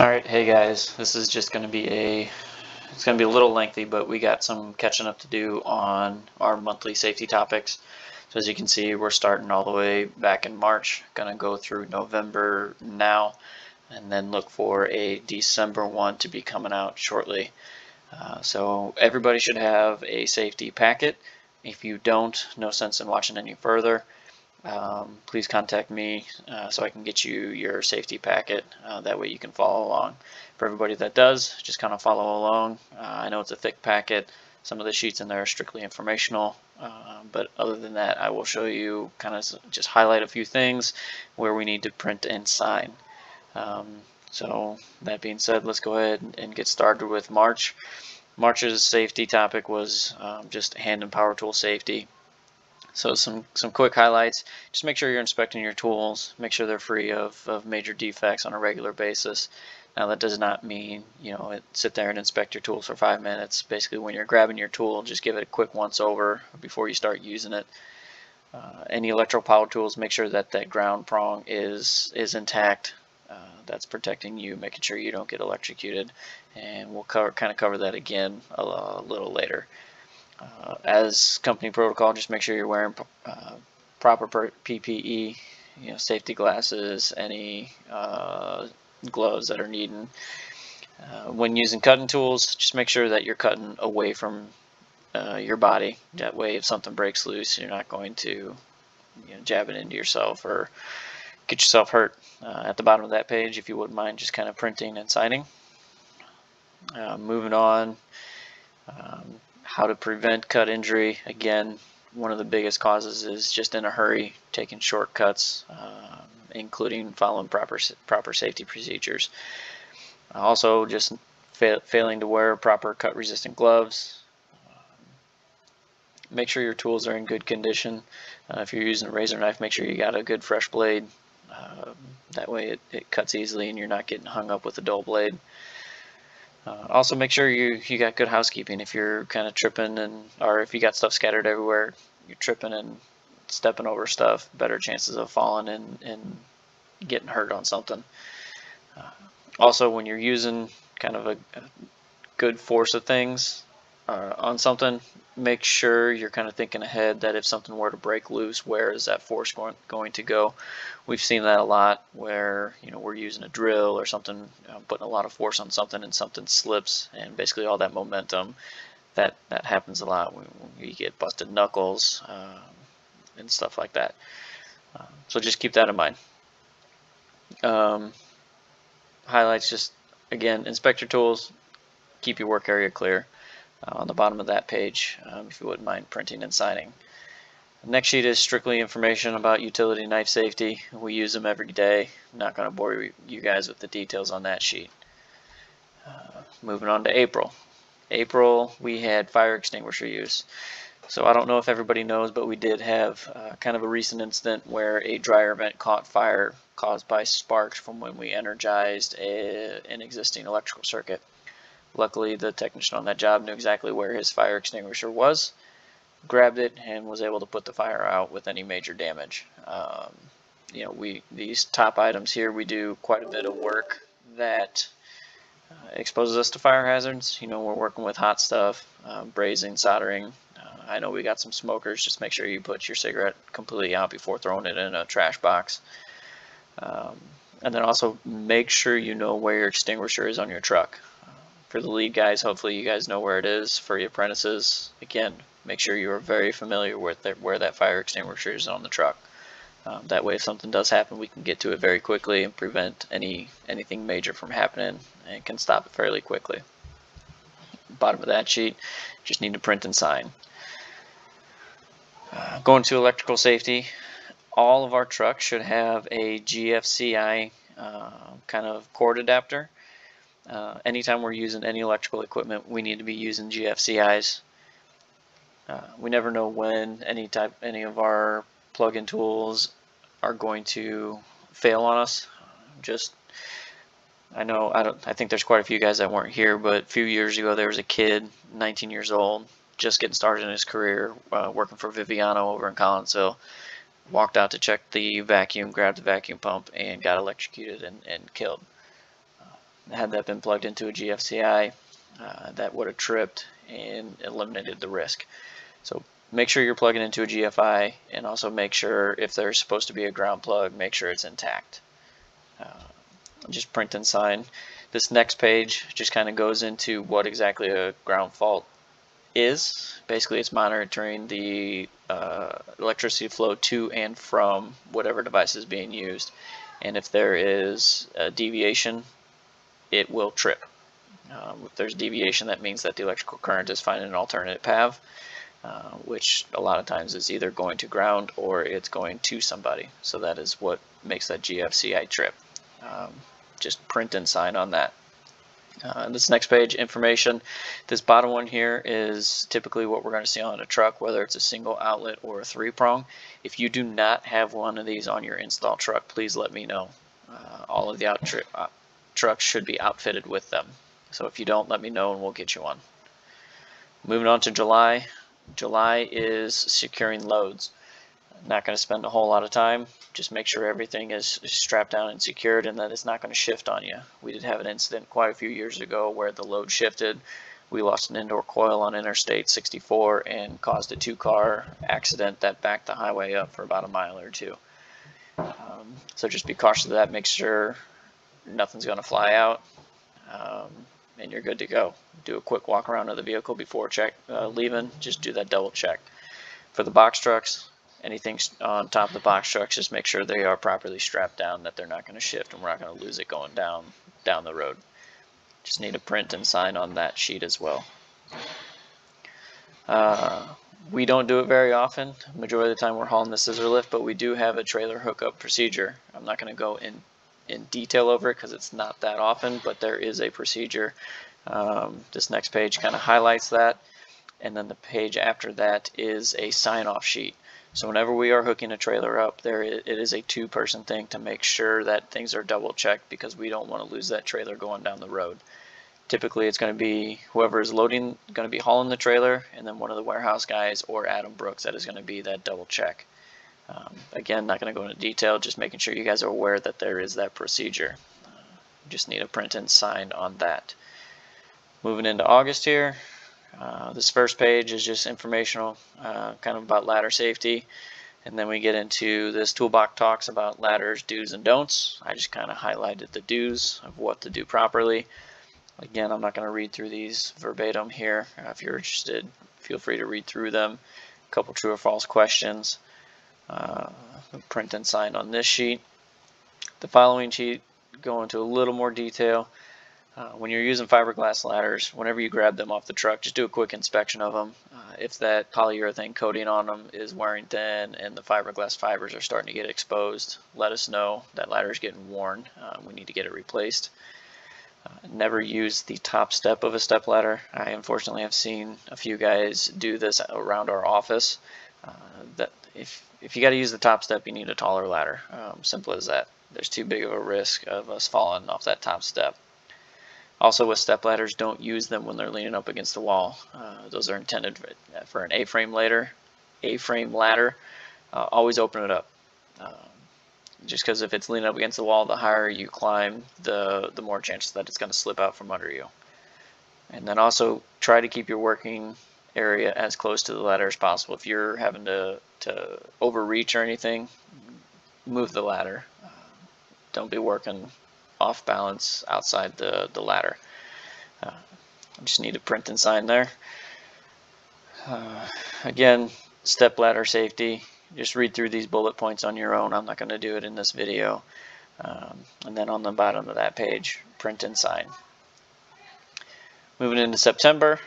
Alright, hey guys, this is just going to be it's going to be a little lengthy, but we got some catching up to do on our monthly safety topics. So as you can see, we're starting all the way back in March, going to go through November now, and then look for a December one to be coming out shortly. So everybody should have a safety packet. If you don't, no sense in watching any further. Please contact me so I can get you your safety packet. That way you can follow along. For everybody that does, just kind of follow along. I know it's a thick packet. Some of the sheets in there are strictly informational, but other than that, I will show you kind of just highlight a few things where we need to print and sign. So that being said, let's go ahead and get started with March. March's safety topic was just hand and power tool safety. So some quick highlights. Just make sure you're inspecting your tools. Make sure they're free of major defects on a regular basis. Now that does not mean, sit there and inspect your tools for 5 minutes. Basically, when you're grabbing your tool, just give it a quick once over before you start using it. Any electrical power tools, make sure that that ground prong is intact. That's protecting you, making sure you don't get electrocuted. And we'll kind of cover that again a little later. As company protocol, just make sure you're wearing proper PPE, safety glasses, any gloves that are needed. When using cutting tools, just make sure that you're cutting away from your body. That way, if something breaks loose, you're not going to jab it into yourself or get yourself hurt. At the bottom of that page, if you wouldn't mind just kind of printing and signing. Moving on. How to prevent cut injury. Again, one of the biggest causes is just in a hurry, taking shortcuts, including following proper safety procedures. Also, just failing to wear proper cut-resistant gloves. Make sure your tools are in good condition. If you're using a razor knife, make sure you got a good fresh blade. That way it cuts easily and you're not getting hung up with a dull blade. Also make sure you got good housekeeping. If you're kind of tripping or if you got stuff scattered everywhere, you're tripping and stepping over stuff, better chances of falling and getting hurt on something. Also, when you're using kind of a good force of things on something, make sure you're kind of thinking ahead that if something were to break loose, where is that force going to go? We've seen that a lot where we're using a drill or something, putting a lot of force on something and something slips, and basically all that momentum, that happens a lot when you get busted knuckles and stuff like that. So just keep that in mind. Highlights, just again, inspect your tools, keep your work area clear. On the bottom of that page, if you wouldn't mind printing and signing. The next sheet is strictly information about utility knife safety. We use them every day. I'm not going to bore you guys with the details on that sheet. Moving on to April. April, we had fire extinguisher use. So I don't know if everybody knows, but we did have kind of a recent incident where a dryer vent caught fire caused by sparks from when we energized an existing electrical circuit. Luckily, the technician on that job knew exactly where his fire extinguisher was, grabbed it, and was able to put the fire out with any major damage. These top items here, we do quite a bit of work that exposes us to fire hazards. We're working with hot stuff, brazing, soldering. I know we got some smokers. Just make sure you put your cigarette completely out before throwing it in a trash box. And then also make sure you know where your extinguisher is on your truck. For the lead guys, hopefully you guys know where it is. For your apprentices, again, make sure you are very familiar with where that fire extinguisher is on the truck. That way, if something does happen, we can get to it very quickly and prevent anything major from happening, and can stop it fairly quickly. Bottom of that sheet, just need to print and sign. Going to electrical safety, all of our trucks should have a GFCI kind of cord adapter. Anytime we're using any electrical equipment, we need to be using GFCIs. We never know when any of our plug-in tools are going to fail on us. I think there's quite a few guys that weren't here, but a few years ago there was a kid, 19 years old, just getting started in his career, working for Viviano over in Collinsville. Walked out to check the vacuum, grabbed the vacuum pump, and got electrocuted and killed. Had that been plugged into a GFCI, that would have tripped and eliminated the risk. So make sure you're plugging into a GFI, and also make sure if there's supposed to be a ground plug, make sure it's intact. Just print and sign. This next page just kind of goes into what exactly a ground fault is. Basically, it's monitoring the electricity flow to and from whatever device is being used, and if there is a deviation, it will trip. If there's deviation, that means that the electrical current is finding an alternate path, which a lot of times is either going to ground or it's going to somebody. So that is what makes that GFCI trip. Just print and sign on that. This next page, information. This bottom one here is typically what we're going to see on a truck, whether it's a single outlet or a 3-prong. If you do not have one of these on your install truck, please let me know. All of the trucks should be outfitted with them. So if you don't, let me know and we'll get you one. Moving on to July. July is securing loads. Not going to spend a whole lot of time. Just make sure everything is strapped down and secured and that it's not going to shift on you. We did have an incident quite a few years ago where the load shifted. We lost an indoor coil on Interstate 64 and caused a 2-car accident that backed the highway up for about a mile or two. So just be cautious of that. Make sure nothing's going to fly out, and you're good to go. Do a quick walk around of the vehicle before leaving. Just do that double check. For the box trucks, anything on top of the box trucks, just make sure they are properly strapped down, that they're not going to shift and we're not going to lose it going down the road. Just need to print and sign on that sheet as well. We don't do it very often. Majority of the time we're hauling the scissor lift, but we do have a trailer hookup procedure. I'm not going to go in detail over it because it's not that often, but there is a procedure. This next page kind of highlights that, and then the page after that is a sign-off sheet. So whenever we are hooking a trailer up, it is a 2-person thing to make sure that things are double checked, because we don't want to lose that trailer going down the road. Typically it's going to be whoever is loading, going to be hauling the trailer, and then one of the warehouse guys or Adam Brooks that is going to be that double check. Again, not going to go into detail, just making sure you guys are aware that there is that procedure. Just need a print and sign on that. Moving into August here. This first page is just informational, kind of about ladder safety, and then we get into this toolbox talks about ladders, do's and don'ts. I just kind of highlighted the do's of what to do properly. Again, I'm not going to read through these verbatim here. If you're interested, feel free to read through them. A couple true or false questions. Print and sign on this sheet. The following sheet go into a little more detail. When you're using fiberglass ladders, whenever you grab them off the truck, just do a quick inspection of them. If that polyurethane coating on them is wearing thin and the fiberglass fibers are starting to get exposed, let us know that ladder is getting worn. We need to get it replaced. Never use the top step of a step ladder. I unfortunately have seen a few guys do this around our office. That if you got to use the top step, you need a taller ladder. Simple as that. There's too big of a risk of us falling off that top step. Also with step ladders, don't use them when they're leaning up against the wall. Those are intended for an A-frame ladder. Always open it up. Just because if it's leaning up against the wall, the higher you climb, the more chances that it's going to slip out from under you. And then also try to keep your working area as close to the ladder as possible. If you're having to overreach or anything, move the ladder. Don't be working off balance outside the ladder. I just need to print and sign there. Again, step ladder safety. Just read through these bullet points on your own. I'm not going to do it in this video. And then on the bottom of that page, print and sign. Moving into September.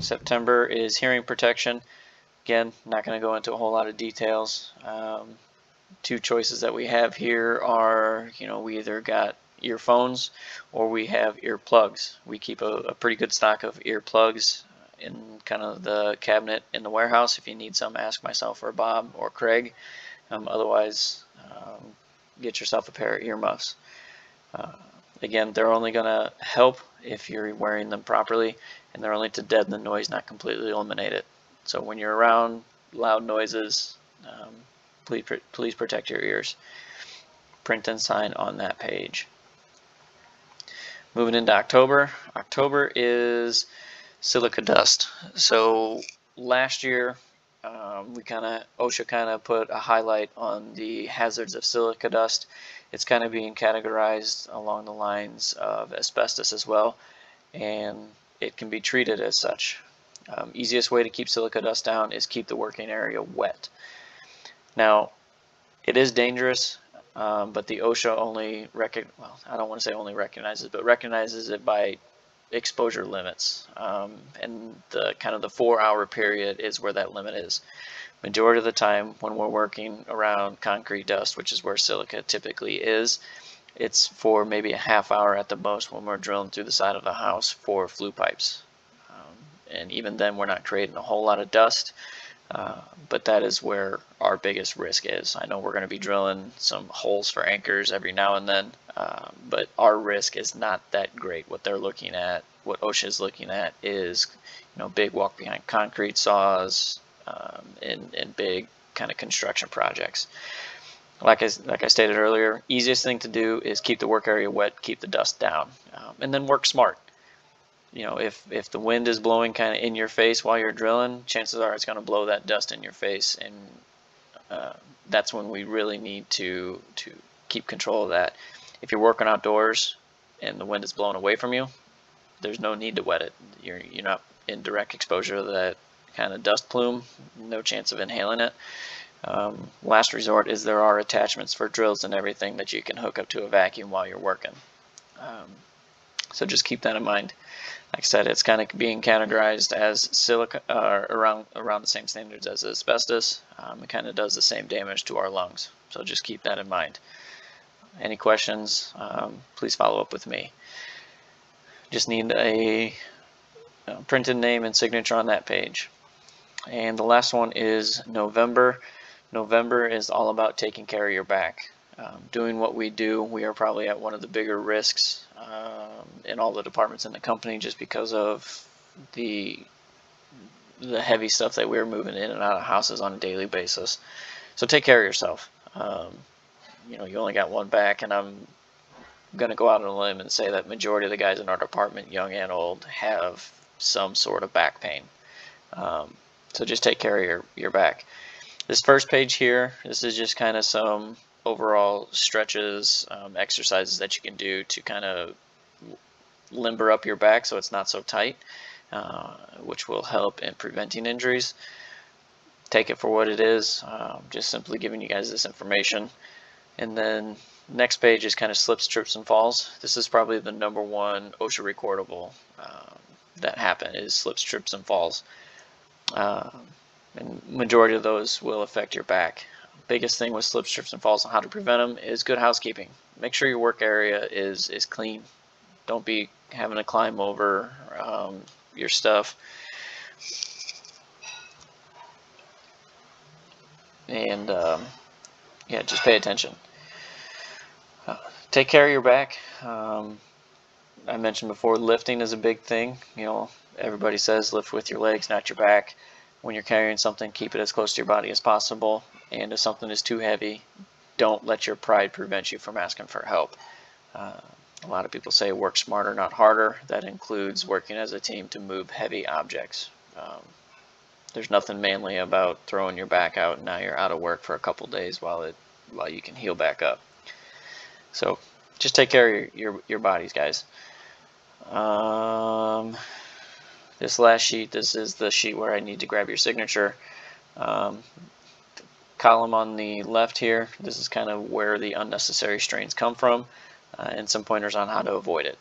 September is hearing protection. Again, not going to go into a whole lot of details. 2 choices that we have here are, we either got earphones or we have earplugs. We keep a pretty good stock of earplugs in kind of the cabinet in the warehouse. If you need some, ask myself or Bob or Craig. Otherwise, get yourself a pair of earmuffs. Again, they're only going to help if you're wearing them properly, and they're only to deaden the noise, not completely eliminate it. So when you're around loud noises, please protect your ears. Print and sign on that page. Moving into October. October is silica dust. So last year, OSHA kind of put a highlight on the hazards of silica dust. It's kind of being categorized along the lines of asbestos as well, and it can be treated as such. Easiest way to keep silica dust down is keep the working area wet. Now, it is dangerous, but the OSHA only I don't want to say only recognizes, but recognizes it by exposure limits, and the kind of the 4-hour period is where that limit is. Majority of the time when we're working around concrete dust, which is where silica typically is, it's for maybe a half hour at the most when we're drilling through the side of the house for flue pipes, and even then we're not creating a whole lot of dust, but that is where our biggest risk is. I know we're going to be drilling some holes for anchors every now and then, but our risk is not that great. What they're looking at, what OSHA is looking at, is big walk behind concrete saws, in big kind of construction projects. Like I stated earlier, easiest thing to do is keep the work area wet, keep the dust down, and then work smart. If the wind is blowing kind of in your face while you're drilling, chances are it's going to blow that dust in your face, and that's when we really need to keep control of that. If you're working outdoors and the wind is blowing away from you, there's no need to wet it. You're not in direct exposure to that kind of dust plume, no chance of inhaling it. Last resort is there are attachments for drills and everything that you can hook up to a vacuum while you're working. So just keep that in mind. Like I said, it's kind of being categorized as silica, around the same standards as asbestos. It kind of does the same damage to our lungs. So just keep that in mind. Any questions, please follow up with me. Just need a printed name and signature on that page. And the last one is November. November is all about taking care of your back. Doing what we do, we are probably at one of the bigger risks in all the departments in the company, just because of the heavy stuff that we're moving in and out of houses on a daily basis. So take care of yourself. You only got one back, and I'm going to go out on a limb and say that majority of the guys in our department, young and old, have some sort of back pain. So just take care of your back. This first page here, this is just kind of some overall stretches, exercises that you can do to kind of limber up your back so it's not so tight, which will help in preventing injuries. Take it for what it is, just simply giving you guys this information. And then next page is kind of slips, trips, and falls. This is probably the #1 OSHA recordable that happen, is slips, trips, and falls. And majority of those will affect your back. Biggest thing with slips, trips, and falls and how to prevent them is good housekeeping. Make sure your work area is clean. Don't be having to climb over your stuff. And yeah, just pay attention. Take care of your back. I mentioned before, lifting is a big thing. Everybody says lift with your legs, not your back. When you're carrying something, keep it as close to your body as possible. And if something is too heavy, don't let your pride prevent you from asking for help. A lot of people say work smarter, not harder. That includes working as a team to move heavy objects. There's nothing manly about throwing your back out and now you're out of work for a couple days while you can heal back up. So just take care of your bodies, guys. This last sheet, this is the sheet where I need to grab your signature. Column on the left here, this is kind of where the unnecessary strains come from, and some pointers on how to avoid it.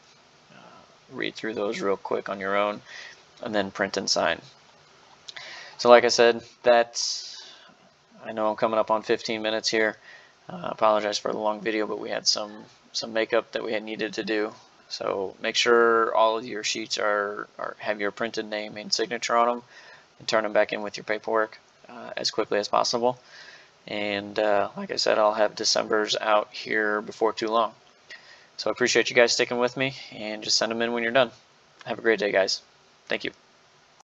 Read through those real quick on your own, and then print and sign. So like I said, I know I'm coming up on 15 minutes here. I apologize for the long video, but we had some makeup that we had needed to do. So make sure all of your sheets have your printed name and signature on them, and turn them back in with your paperwork as quickly as possible. And like I said, I'll have December's out here before too long. So I appreciate you guys sticking with me, and just send them in when you're done. Have a great day, guys. Thank you.